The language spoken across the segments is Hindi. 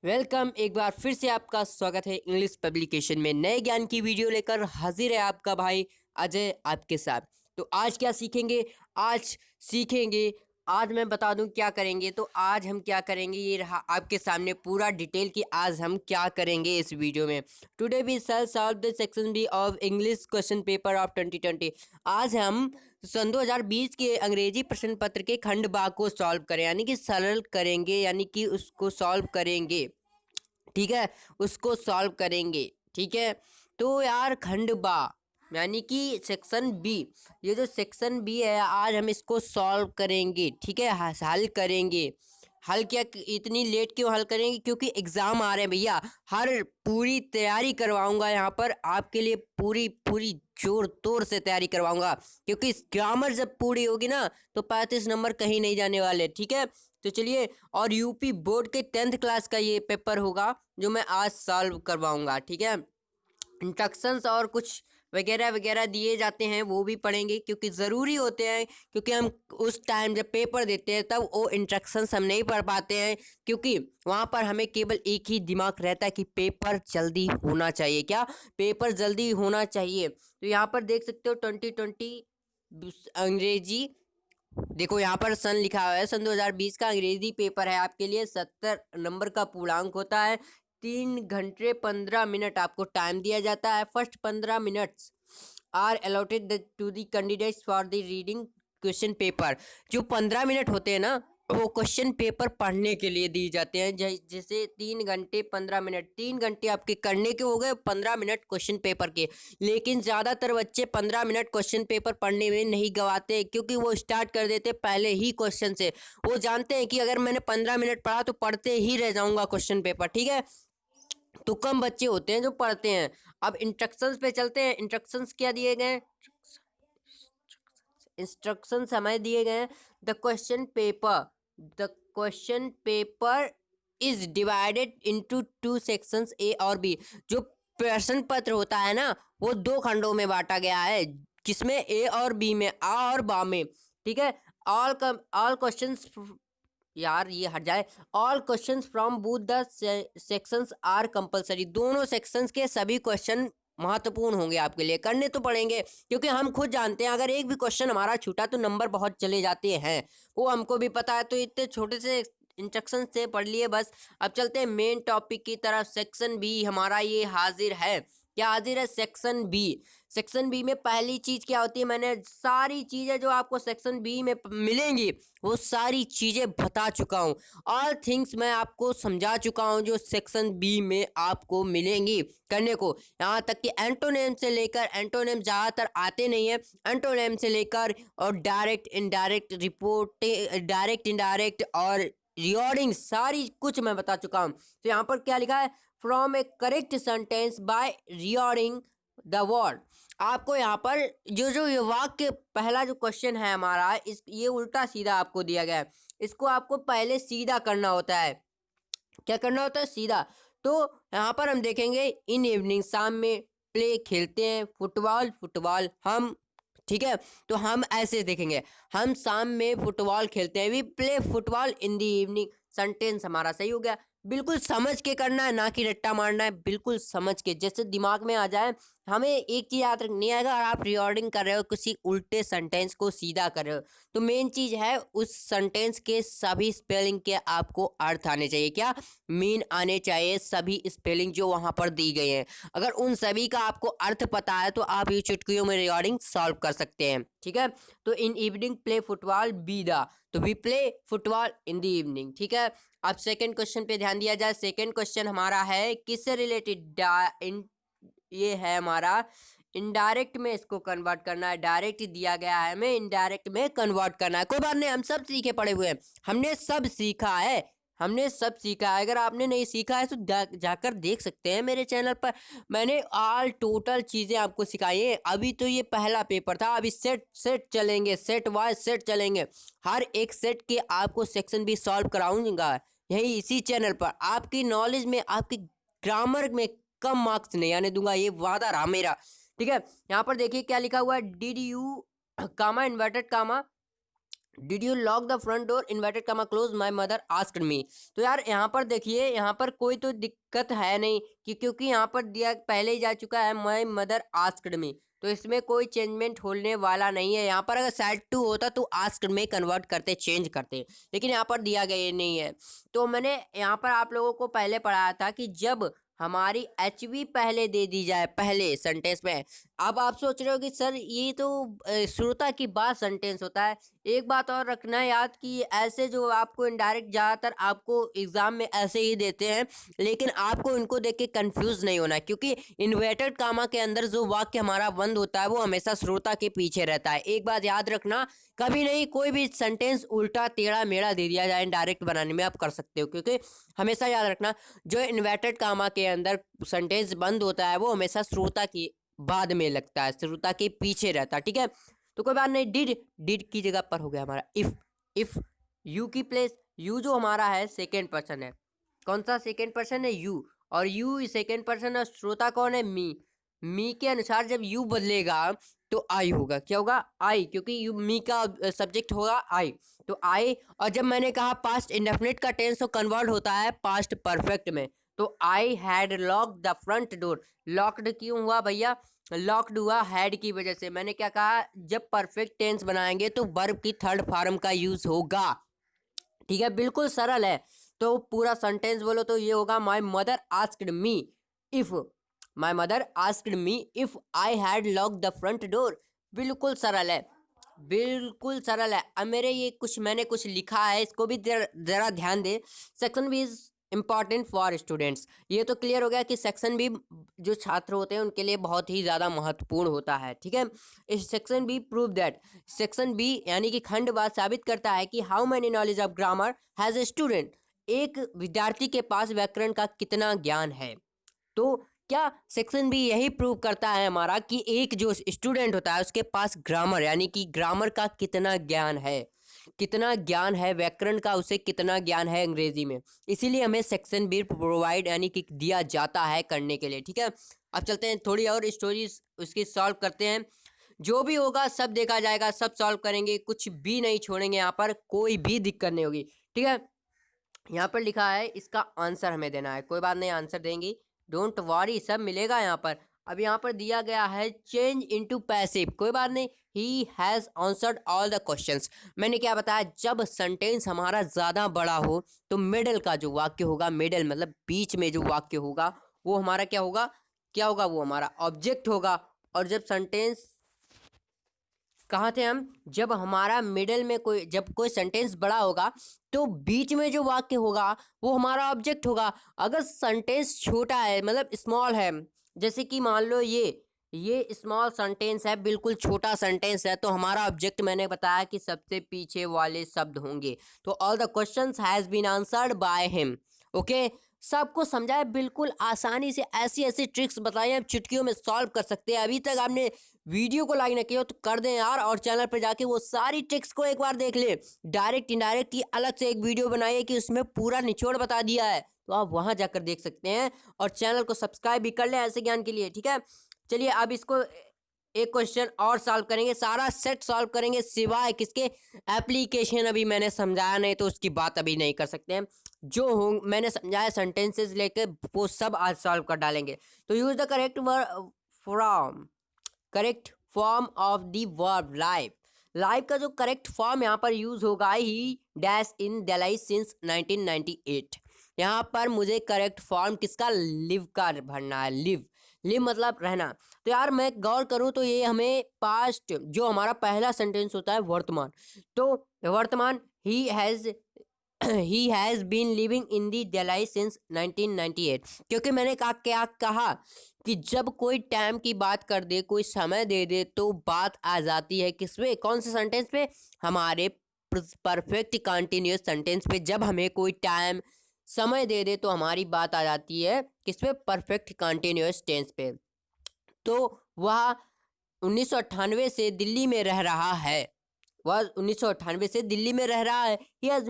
वेलकम। एक बार फिर से आपका स्वागत है इंग्लिश पब्लिकेशन में। नए ज्ञान की वीडियो लेकर हाजिर है आपका भाई अजय आपके साथ। तो आज क्या सीखेंगे? आज सीखेंगे, आज मैं बता दूं क्या करेंगे। तो आज हम क्या करेंगे, ये रहा आपके सामने पूरा डिटेल कि आज हम क्या करेंगे इस वीडियो में। Today we shall solve the section B of English question paper of 2020। आज हम सन 2020 के अंग्रेजी प्रश्न पत्र के खंड बा को सॉल्व करें, यानी कि सरल करेंगे, यानी कि उसको सॉल्व करेंगे। ठीक है, उसको सॉल्व करेंगे। ठीक है, तो यार खंड बा यानी कि सेक्शन बी, ये जो सेक्शन बी है आज हम इसको सॉल्व करेंगे। ठीक है, हल करेंगे। हल क्या, इतनी लेट क्यों हल करेंगे? क्योंकि एग्जाम आ रहे हैं भैया। हर पूरी तैयारी करवाऊंगा यहाँ पर आपके लिए, पूरी पूरी जोर तोड़ से तैयारी करवाऊंगा। क्योंकि ग्रामर जब पूरी होगी ना तो 35 नंबर कहीं नहीं जाने वाले। ठीक है, तो चलिए। और यूपी बोर्ड के 10th क्लास का ये पेपर होगा जो मैं आज सॉल्व करवाऊंगा। ठीक है, इंस्ट्रक्शंस और कुछ वगैरह वगैरह दिए जाते हैं वो भी पढ़ेंगे, क्योंकि ज़रूरी होते हैं। क्योंकि हम उस टाइम जब पेपर देते हैं तब वो इंस्ट्रक्शंस हम नहीं पढ़ पाते हैं, क्योंकि वहाँ पर हमें केवल एक ही दिमाग रहता है कि पेपर जल्दी होना चाहिए। क्या, पेपर जल्दी होना चाहिए। तो यहाँ पर देख सकते हो 2020 अंग्रेजी, देखो यहाँ पर सन लिखा हुआ है। सन 2020 का अंग्रेजी पेपर है आपके लिए। 70 नंबर का पूर्णांक होता है। 3 घंटे 15 मिनट आपको टाइम दिया जाता है। First 15 minutes are allotted to the candidates for the reading question paper. जो 15 मिनट होते हैं ना, वो क्वेश्चन पेपर पढ़ने के लिए दिए जाते हैं। जैसे 3 घंटे 15 मिनट, 3 घंटे आपके करने के हो गए, 15 मिनट क्वेश्चन पेपर के। लेकिन ज़्यादातर बच्चे 15 मिनट क्वेश्चन पेपर पढ़ने में नहीं गवाते, क्योंकि वो स्टार्ट कर देते पहले ही क्वेश्चन से। वो जानते हैं कि अगर मैंने 15 मिनट पढ़ा तो पढ़ते ही रह जाऊंगा क्वेश्चन पेपर। ठीक है, तो कम बच्चे होते हैं जो पढ़ते हैं। अब इंस्ट्रक्शंस पे चलते हैं। इंस्ट्रक्शंस क्या दिए गए हैं? इंस्ट्रक्शंस हमें दिए गए हैं। The question paper is divided into 2 sections, A और बी। जो प्रश्न पत्र होता है ना, वो 2 खंडों में बांटा गया है। किसमें? ए और बी में, आ और बा में। ठीक है, ऑल क्वेश्चंस, यार ये हट जाए। All questions from both the sections are compulsory. दोनों सेक्शंस के सभी क्वेश्चन महत्वपूर्ण होंगे, आपके लिए करने तो पड़ेंगे। क्योंकि हम खुद जानते हैं अगर एक भी क्वेश्चन हमारा छूटा तो नंबर बहुत चले जाते हैं, वो हमको भी पता है। तो इतने छोटे से इंस्ट्रक्शन से पढ़ लिए बस। अब चलते हैं मेन टॉपिक की तरफ। सेक्शन बी हमारा ये हाजिर है। क्या हाजिर है? Section B. सेक्शन बी में पहली चीज क्या होती है? मैंने सारी चीजें जो आपको सेक्शन बी में मिलेंगी वो सारी चीजें बता चुका हूँ। ऑल थिंग्स मैं आपको समझा चुका हूँ जो सेक्शन बी में आपको मिलेंगी करने को। यहाँ तक कि एंटोनेम से लेकर, एंटोनेम ज़्यादातर आते नहीं है, एंटोनेम से लेकर और direct indirect report, direct indirect और रिकॉर्डिंग, सारी कुछ मैं बता चुका हूँ। तो यहाँ पर क्या लिखा है? From A correct sentence by recording the word. आपको यहाँ पर जो जो ये वाक्य, पहला जो क्वेश्चन है हमारा, इस ये उल्टा सीधा आपको दिया गया है। इसको आपको पहले सीधा करना होता है। क्या करना होता है? सीधा। तो यहाँ पर हम देखेंगे इन इवनिंग, शाम में प्ले खेलते हैं, फुटबॉल फुटबॉल हम। ठीक है, तो हम ऐसे देखेंगे, हम शाम में फुटबॉल खेलते हैं, we play football in the evening. Sentence हमारा सही हो गया। बिल्कुल समझ के करना है, ना कि रट्टा मारना है। बिल्कुल समझ के, जैसे दिमाग में आ जाए। हमें एक चीज याद रखनी है, अगर आप रिकॉर्डिंग कर रहे हो किसी उल्टे सेंटेंस को सीधा कर रहे हो, तो मेन चीज है उस सेंटेंस के सभी स्पेलिंग के आपको अर्थ आने चाहिए। क्या? मीन आने चाहिए सभी स्पेलिंग जो वहां पर दी गई हैं। अगर उन सभी का आपको अर्थ पता है तो आप ये चुटकियों में रिकॉर्डिंग सॉल्व कर सकते हैं। ठीक है, तो in evening play football be the, तो we play football in the evening. ठीक है, अब सेकंड क्वेश्चन पे ध्यान दिया जाए। सेकंड क्वेश्चन हमारा है किससे रिलेटेड? ये है हमारा इनडायरेक्ट में इसको कन्वर्ट करना है। डायरेक्ट दिया गया है, हमें इनडायरेक्ट में कन्वर्ट करना है। कोई बात नहीं, हम सब सीखे पड़े हुए हैं, हमने सब सीखा है, हमने सब सीखा है। अगर आपने नहीं सीखा है तो जाकर देख सकते हैं मेरे चैनल पर। मैंने ऑल टोटल चीज़ें आपको सिखाई हैं। अभी तो ये पहला पेपर था, अभी सेट सेट चलेंगे, सेट वाइज सेट चलेंगे। हर एक सेट के आपको सेक्शन भी सॉल्व कराऊंगा यही इसी चैनल पर। आपकी नॉलेज में, आपकी ग्रामर में कम मार्क्स नहीं आने दूंगा, ये वादा रहा मेरा। ठीक है, यहाँ पर देखिए क्या लिखा हुआ है। Did you, comma inverted comma, did you lock the front door inverted comma close my mother asked me. तो यार यहाँ पर देखिए, यहाँ पर कोई तो दिक्कत है नहीं कि, क्योंकि यहाँ पर दिया पहले ही जा चुका है माई मदर आस्क्ड मी, तो इसमें कोई चेंजमेंट होने वाला नहीं है। यहाँ पर अगर सैड टू होता तो आस्क्ड में कन्वर्ट करते, चेंज करते, लेकिन यहाँ पर दिया गया ये नहीं है। तो मैंने यहाँ पर आप लोगों को पहले पढ़ाया था कि जब हमारी एच वी पहले दे दी जाए पहले सेंटेंस में। अब आप सोच रहे हो कि सर ये तो श्रोता की बात सेंटेंस होता है। एक बात और रखना याद कि ऐसे जो आपको इनडायरेक्ट ज़्यादातर आपको एग्जाम में ऐसे ही देते हैं, लेकिन आपको इनको देख के कंफ्यूज नहीं होना, क्योंकि इन्वर्टेड कामा के अंदर जो वाक्य हमारा बंद होता है वो हमेशा श्रोता के पीछे रहता है। एक बात याद रखना, कभी नहीं कोई भी सेंटेंस उल्टा टेढ़ा मेढ़ा दे दिया जाए डायरेक्ट बनाने में आप कर सकते हो, क्योंकि हमेशा याद रखना जो इन्वर्टेड कामा के अंदर सेंटेंस बंद होता है वो हमेशा श्रोता की बाद में लगता है, श्रोता के पीछे रहता है। ठीक है, तो कोई बात नहीं। डिड की जगह पर हो गया हमारा इफ यू की प्लेस, यू जो हमारा है सेकेंड पर्सन है। कौन सा सेकेंड पर्सन है? यू। और यू सेकेंड पर्सन है, श्रोता कौन है? मी के अनुसार जब यू बदलेगा तो आई होगा। क्या होगा? आई, क्योंकि यू मी का सब्जेक्ट होगा आई, तो आई। और जब मैंने कहा पास्ट इंडेफिनिट का टेंस तो कन्वर्ट होता है पास्ट परफेक्ट में, तो I had locked the front door. Locked क्यों हुआ भैया? लॉक्ड हुआ हैड की वजह से। मैंने क्या कहा? जब परफेक्ट टेंस बनाएंगे तो वर्ब की थर्ड फॉर्म का यूज होगा। ठीक है, बिल्कुल सरल है। तो पूरा सेंटेंस बोलो तो ये होगा माई mother asked me if, my mother asked me if I had lock the front door. बिल्कुल सरल है, बिल्कुल सरल है। अब मेरे ये मैंने कुछ लिखा है, इसको भी जरा ध्यान दे। Section B is important for students. ये तो क्लियर हो गया कि सेक्शन बी जो छात्र होते हैं उनके लिए बहुत ही ज़्यादा महत्वपूर्ण होता है। ठीक है, इस section B prove that, section B यानी कि खंड बात साबित करता है कि how many knowledge of grammar has a student, एक विद्यार्थी के पास व्याकरण का कितना ज्ञान है। तो क्या सेक्शन बी यही प्रूव करता है हमारा कि एक जो स्टूडेंट होता है उसके पास ग्रामर यानी कि ग्रामर का कितना ज्ञान है, कितना ज्ञान है व्याकरण का, उसे कितना ज्ञान है अंग्रेजी में। इसीलिए हमें सेक्शन बी प्रोवाइड यानी कि दिया जाता है करने के लिए। ठीक है, अब चलते हैं थोड़ी और स्टोरीज उसकी सॉल्व करते हैं। जो भी होगा सब देखा जाएगा, सब सॉल्व करेंगे, कुछ भी नहीं छोड़ेंगे, यहाँ पर कोई भी दिक्कत नहीं होगी। ठीक है, यहाँ पर लिखा है इसका आंसर हमें देना है। कोई बात नहीं, आंसर देंगे, डोंट वरी, सब मिलेगा यहाँ पर। अब यहाँ पर दिया गया है चेंज इनटू पैसिव। कोई बात नहीं, he has answered all the questions. मैंने क्या बताया, जब सेंटेंस हमारा ज़्यादा बड़ा हो तो मिडल का जो वाक्य होगा, मिडल मतलब बीच में जो वाक्य होगा वो हमारा क्या होगा, क्या होगा, वो हमारा ऑब्जेक्ट होगा। और जब सेंटेंस, कहाँ थे हम, जब हमारा मिडल में कोई, जब कोई सेंटेंस बड़ा होगा तो बीच में जो वाक्य होगा वो हमारा ऑब्जेक्ट होगा। अगर सेंटेंस छोटा है मतलब स्मॉल है, जैसे कि मान लो ये स्मॉल सेंटेंस है, बिल्कुल छोटा सेंटेंस है, तो हमारा ऑब्जेक्ट मैंने बताया कि सबसे पीछे वाले शब्द होंगे। तो all the questions has been answered by him. Okay, सबको समझाए बिल्कुल आसानी से, ऐसी ऐसी ट्रिक्स बताई हम चुटकियों में सॉल्व कर सकते हैं। अभी तक आपने वीडियो को लाइक न किया हो तो कर दें यार, और चैनल पर जाके वो सारी ट्रिक्स को एक बार देख ले। डायरेक्ट इनडायरेक्ट की अलग से एक वीडियो बनाई है कि उसमें पूरा निचोड़ बता दिया है, तो आप वहां जाकर देख सकते हैं। और चैनल को सब्सक्राइब भी कर लें ऐसे ज्ञान के लिए। ठीक है, चलिए अब इसको एक क्वेश्चन और सॉल्व करेंगे, सारा सेट सॉल्व करेंगे, सिवाय किसके, एप्लीकेशन अभी मैंने समझाया नहीं तो उसकी बात अभी नहीं कर सकते हैं। जो हो मैंने समझाया सेंटेंसेस लेके वो सब आज सॉल्व कर डालेंगे। तो use the correct from, correct form of the verb live. Live का जो करेक्ट फॉर्म यहाँ पर यूज होगा ही डैश इन दिल्ली सिंस 1998। यहाँ पर मुझे करेक्ट फॉर्म किसका, लिव का भरना है। लिव, लिव मतलब रहना। तो यार मैं गौर करूँ तो ये हमें पास्ट, जो हमारा पहला सेंटेंस होता है वर्तमान, तो वर्तमान he has been living in the Delhi since 1998। क्योंकि मैंने क्या कहा कि जब कोई टाइम की बात कर दे, कोई समय दे दे, तो बात आ जाती है किस पे, कौन से सेंटेंस पे, हमारे परफेक्ट कंटिन्यूअस सेंटेंस पे। जब हमें कोई टाइम समय दे दे तो हमारी बात आ जाती है किस पे, परफेक्ट कंटिन्यूअस टेंस पे। तो वह 1998 से दिल्ली में रह रहा है, वह 1998 से दिल्ली में रह रहा है। He has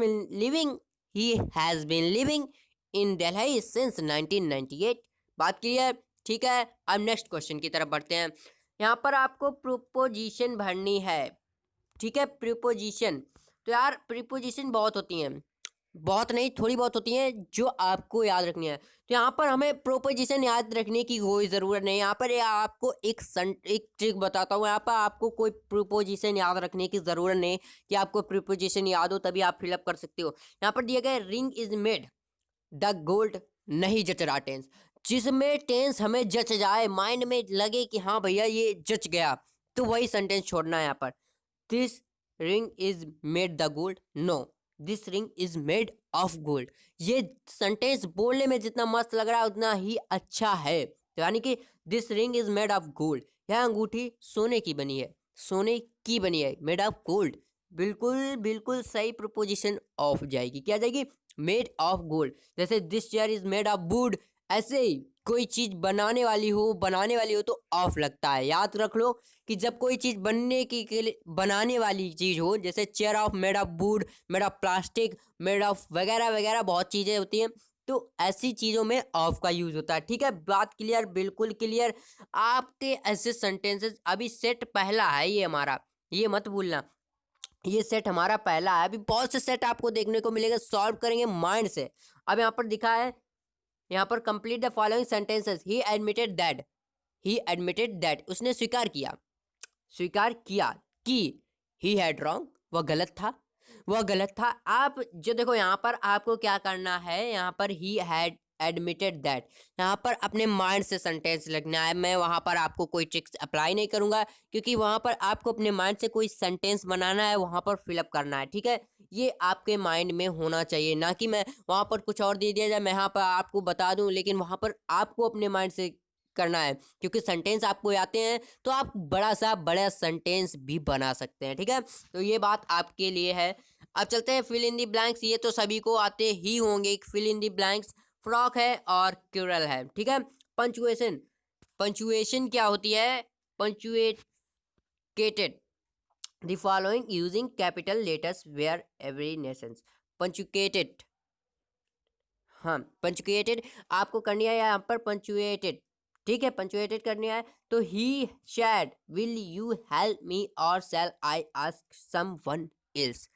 been living in Delhi since 1998। बात क्लियर? ठीक है, अब नेक्स्ट क्वेश्चन की तरफ बढ़ते हैं। यहाँ पर आपको प्रोपोजिशन भरनी है। ठीक है, प्रीपोजिशन, तो यार प्रीपोजिशन बहुत होती हैं, बहुत नहीं थोड़ी बहुत होती हैं जो आपको याद रखनी है। तो यहाँ पर हमें प्रोपोजिशन याद रखने की कोई ज़रूरत नहीं। यहाँ पर आपको एक ट्रिक बताता हूँ। यहाँ पर आपको कोई प्रोपोजिशन याद रखने की ज़रूरत नहीं कि आपको प्रीपोजिशन याद हो तभी आप फिलअप कर सकते हो। यहाँ पर दिया गया ring is made the gold, नहीं जच रहा टेंस। जिसमें टेंस हमें जच जाए, माइंड में लगे कि हाँ भैया ये जच गया, तो वही सेंटेंस छोड़ना है। यहाँ पर this ring is made the gold, no this ring is made of gold. ये सेंटेंस बोलने में जितना मस्त लग रहा है उतना ही अच्छा है। तो यानी कि this ring is made of gold, यह अंगूठी सोने की बनी है, सोने की बनी है, मेड ऑफ गोल्ड। बिल्कुल बिल्कुल सही प्रोपोजिशन ऑफ जाएगी, क्या जाएगी, मेड ऑफ गोल्ड। जैसे this chair is made of would, ऐसे ही कोई चीज बनाने वाली हो तो ऑफ लगता है। याद रख लो कि जब कोई चीज बनने की के लिए बनाने वाली चीज हो, जैसे chair of made of would, made of plastic, made of वगैरह वगैरह बहुत चीजें होती हैं, तो ऐसी चीजों में ऑफ का यूज होता है। ठीक है, बात क्लियर, बिल्कुल क्लियर। आपके ऐसे सेंटेंसेस, अभी सेट पहला है ये हमारा, ये मत भूलना, ये सेट हमारा पहला है। अभी बहुत से सेट आपको देखने को मिलेगा, सॉल्व करेंगे माइंड से। अब यहाँ पर दिखा है, यहाँ पर complete the following sentences, he admitted that, उसने स्वीकार किया, स्वीकार किया कि ही हैड रॉन्ग, वह गलत था, वह गलत था। आप जो देखो यहाँ पर आपको क्या करना है, यहाँ पर ही हैड एडमिटेड दैट, यहाँ पर अपने माइंड से सेंटेंस लिखना है। मैं वहाँ पर आपको कोई ट्रिक्स अप्लाई नहीं करूँगा, क्योंकि वहाँ पर आपको अपने माइंड से कोई सेंटेंस बनाना है, वहाँ पर फिलअप करना है। ठीक है, ये आपके माइंड में होना चाहिए, ना कि मैं वहाँ पर कुछ और दे दिया जाए, मैं यहाँ पर आपको बता दूँ, लेकिन वहाँ पर आपको अपने माइंड से करना है। क्योंकि सेंटेंस आपको आते हैं तो आप बड़ा सेंटेंस भी बना सकते हैं। ठीक है, तो ये बात आपके लिए है। अब चलते हैं फिल इन दी ब्लैंक्स। ये तो सभी को आते ही होंगे, फिल इन दी ब्लैंक्स फ्रॉक है और क्यूरल है। ठीक है, पंचुएशन, पंचुएशन क्या होती है, punctuated the following using capital letters where every nations, punctuated. हाँ, पंचुएटेड आपको करनी है यहाँ पर, पंचुएटेड। ठीक है, पंचुएटेड करनी है। तो he said will you help me or shall I ask someone else.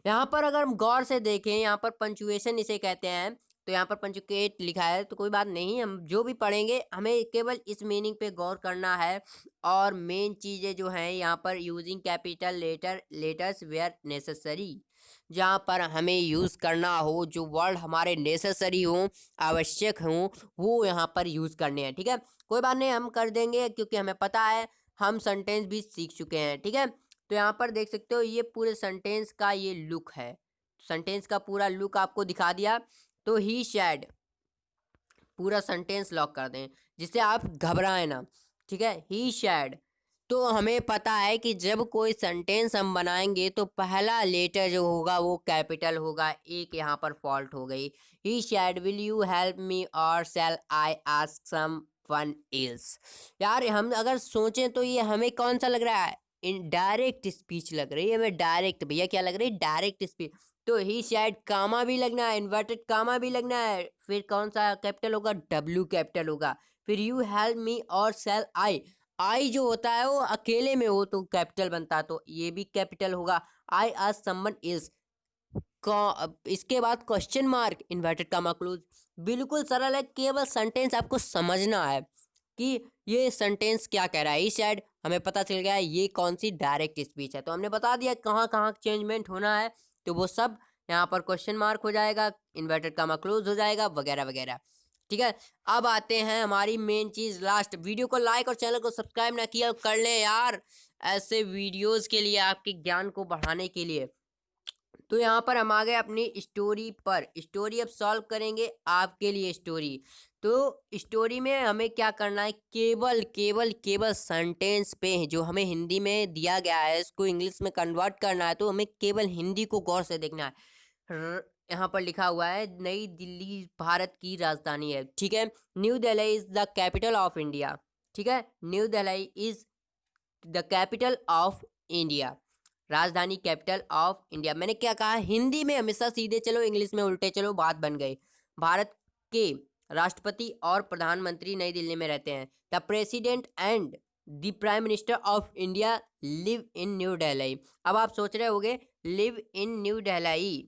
यहाँ पर अगर हम गौर से देखें, यहाँ पर पंचुएशन इसे कहते हैं। तो यहाँ पर पंचुकेट लिखा है तो कोई बात नहीं, हम जो भी पढ़ेंगे हमें केवल इस मीनिंग पे गौर करना है। और मेन चीज़ें जो हैं यहाँ पर, using capital letters where necessary, जहाँ पर हमें यूज़ करना हो, जो वर्ड हमारे नेसेसरी हों, आवश्यक हों, वो यहाँ पर यूज़ करने हैं। ठीक है, कोई बात नहीं, हम कर देंगे क्योंकि हमें पता है, हम सेंटेंस भी सीख चुके हैं। ठीक है, तो यहाँ पर देख सकते हो ये पूरे सेंटेंस का ये लुक है, सेंटेंस का पूरा लुक आपको दिखा दिया। तो ही शैड पूरा सेंटेंस लॉक कर दें जिससे आप घबराएं ना। ठीक है, ही शैड। तो हमें पता है कि जब कोई सेंटेंस हम बनाएंगे तो पहला लेटर जो होगा वो कैपिटल होगा। एक यहाँ पर फॉल्ट हो गई, he said will you help me or shall I ask someone else. यार हम अगर सोचें तो ये हमें कौन सा लग रहा है, इनडायरेक्ट स्पीच लग रही है हमें। डायरेक्ट भैया क्या लग रही है, डायरेक्ट स्पीच। तो ही शायद कामा भी लगना है, इन्वर्टेड कामा भी लगना है, फिर कौन सा कैपिटल होगा, डब्ल्यू कैपिटल होगा। फिर you help me or shall आई, आई जो होता है वो अकेले में हो तो कैपिटल बनता है, तो ये भी कैपिटल होगा। आई आस्क समवन एल्स, इसके बाद question mark, inverted comma close. बिल्कुल सरल है, केवल सेंटेंस आपको समझना है कि ये सेंटेंस क्या कह रहा है। इस साइड हमें पता चल गया है ये कौन सी डायरेक्ट स्पीच है, तो हमने बता दिया कहाँ कहाँ चेंजमेंट होना है, तो वो सब यहाँ पर क्वेश्चन मार्क हो जाएगा, इन्वर्टेड कामा क्लोज हो जाएगा, वगैरह वगैरह। ठीक है, अब आते हैं हमारी मेन चीज़ लास्ट। वीडियो को लाइक और चैनल को सब्सक्राइब ना किया कर लें यार, ऐसे वीडियोस के लिए, आपके ज्ञान को बढ़ाने के लिए। तो यहाँ पर हम आ गए अपनी स्टोरी पर। स्टोरी अब सॉल्व करेंगे आपके लिए स्टोरी। तो स्टोरी में हमें क्या करना है, केवल केवल केवल सेंटेंस पे जो हमें हिंदी में दिया गया है इसको इंग्लिश में कन्वर्ट करना है, तो हमें केवल हिंदी को गौर से देखना है। यहाँ पर लिखा हुआ है नई दिल्ली भारत की राजधानी है। ठीक है, new Delhi is the capital of India. ठीक है, new Delhi is the capital of India, राजधानी कैपिटल ऑफ इंडिया। मैंने क्या कहा, हिंदी में हमेशा सीधे चलो, इंग्लिश में उल्टे चलो, बात बन गई। भारत के राष्ट्रपति और प्रधानमंत्री नई दिल्ली में रहते हैं। The president and the prime minister of India live in new Delhi. अब आप सोच रहे होंगे लिव इन न्यू दिल्ली।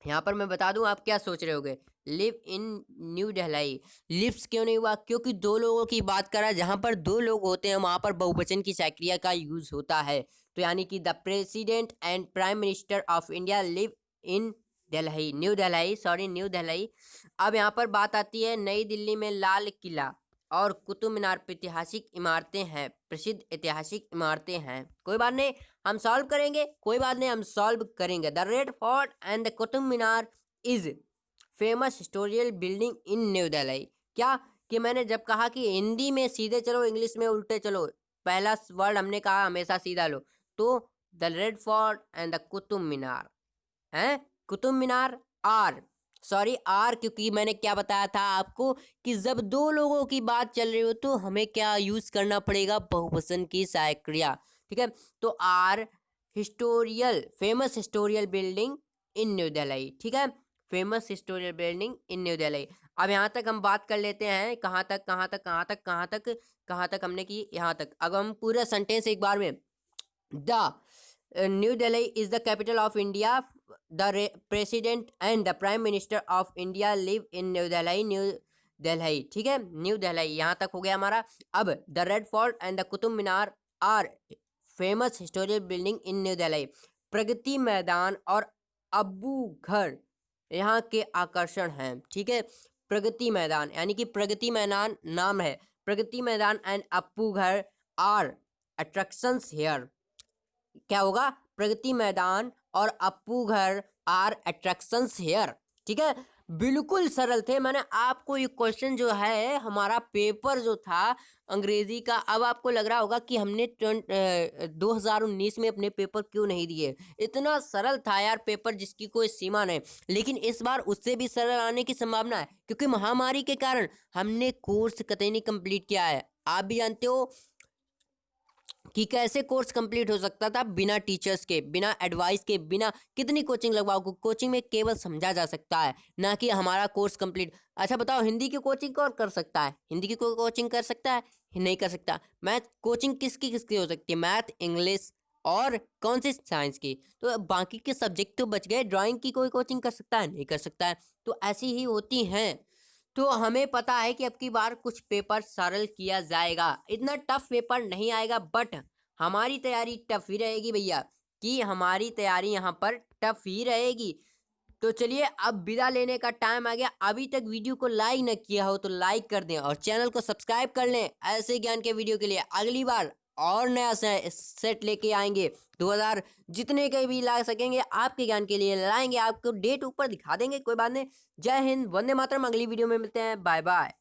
यहाँ पर मैं बता दूं, आप क्या सोच रहे होगे, live in new Delhi, lives क्यों नहीं हुआ? क्योंकि दो लोगों की बात करा, जहाँ पर दो लोग होते हैं वहाँ पर बहुवचन की सक्रिया का यूज होता है। तो यानी कि the president and prime minister of India live in Delhi, new Delhi, sorry new Delhi. अब यहाँ पर बात आती है, नई दिल्ली में लाल किला और कुतुब मीनार पर ऐतिहासिक इमारतें हैं, प्रसिद्ध ऐतिहासिक इमारतें हैं। कोई बात नहीं, हम सॉल्व करेंगे, कोई बात नहीं, हम सॉल्व करेंगे। The Red Fort and the Qutub Minar is famous historical building in new Delhi. क्या कि मैंने जब कहा कि हिंदी में सीधे चलो, इंग्लिश में उल्टे चलो, पहला वर्ड हमने कहा हमेशा सीधा लो, तो the Red Fort and the Qutub Minar है, Qutub Minar are, sorry are, क्योंकि मैंने क्या बताया था आपको कि जब दो लोगों की बात चल रही हो तो हमें क्या यूज करना पड़ेगा, बहुवचन की सहायक क्रिया। ठीक है, तो are historical, famous historical building in new Delhi. ठीक है, famous historical building in new Delhi. अब यहाँ तक हम बात कर लेते हैं, कहाँ तक कहाँ तक कहाँ तक कहाँ तक कहाँ तक हमने की, यहाँ तक। अब हम पूरा सेंटेंस एक बार में, the new Delhi is the capital of India, the president and the prime minister of India live in new Delhi, new Delhi. ठीक है, न्यू दिल्ली यहाँ तक हो गया हमारा। अब the Red Fort and the Qutub Minar are famous historical building in new Delhi. Pragati Maidan और अबू घर यहाँ के आकर्षण हैं। ठीक है, प्रगति मैदान यानी कि प्रगति मैदान नाम है, प्रगति मैदान एंड अप्पू घर आर अट्रैक्शंस हेयर। क्या होगा, प्रगति मैदान और अप्पू घर आर अट्रैक्शंस हेयर। ठीक है, बिल्कुल सरल थे। मैंने आपको ये क्वेश्चन जो है, हमारा पेपर जो था अंग्रेजी का, अब आपको लग रहा होगा कि हमने 2019 में अपने पेपर क्यों नहीं दिए। इतना सरल था यार पेपर जिसकी कोई सीमा नहीं, लेकिन इस बार उससे भी सरल आने की संभावना है, क्योंकि महामारी के कारण हमने कोर्स कतई नहीं कंप्लीट किया है। आप भी जानते हो कि कैसे कोर्स कंप्लीट हो सकता था बिना टीचर्स के, बिना एडवाइस के, बिना कितनी कोचिंग लगवाओ, कोचिंग में केवल समझा जा सकता है, ना कि हमारा कोर्स कंप्लीट। अच्छा बताओ, हिंदी की कोचिंग कौन कर सकता है? हिंदी की कोई कोचिंग कर सकता है? नहीं कर सकता। मैथ कोचिंग किसकी किसकी हो सकती है? मैथ, इंग्लिश और कौन सी, साइंस की। तो बाकी के सब्जेक्ट तो बच गए। ड्राइंग की कोई कोचिंग कर सकता है? नहीं कर सकता है। तो ऐसी ही होती हैं। तो हमें पता है कि अब की बार कुछ पेपर सरल किया जाएगा, इतना टफ पेपर नहीं आएगा, बट हमारी तैयारी टफ ही रहेगी भैया, कि हमारी तैयारी यहाँ पर टफ ही रहेगी। तो चलिए, अब विदा लेने का टाइम आ गया। अभी तक वीडियो को लाइक न किया हो तो लाइक कर दें और चैनल को सब्सक्राइब कर लें ऐसे ज्ञान के वीडियो के लिए। अगली बार और नया सेट लेके आएंगे, 2000 जितने के भी ला सकेंगे आपके ज्ञान के लिए लाएंगे। आपको डेट ऊपर दिखा देंगे, कोई बात नहीं। जय हिंद, वंदे मातरम। अगली वीडियो में मिलते हैं, बाय बाय।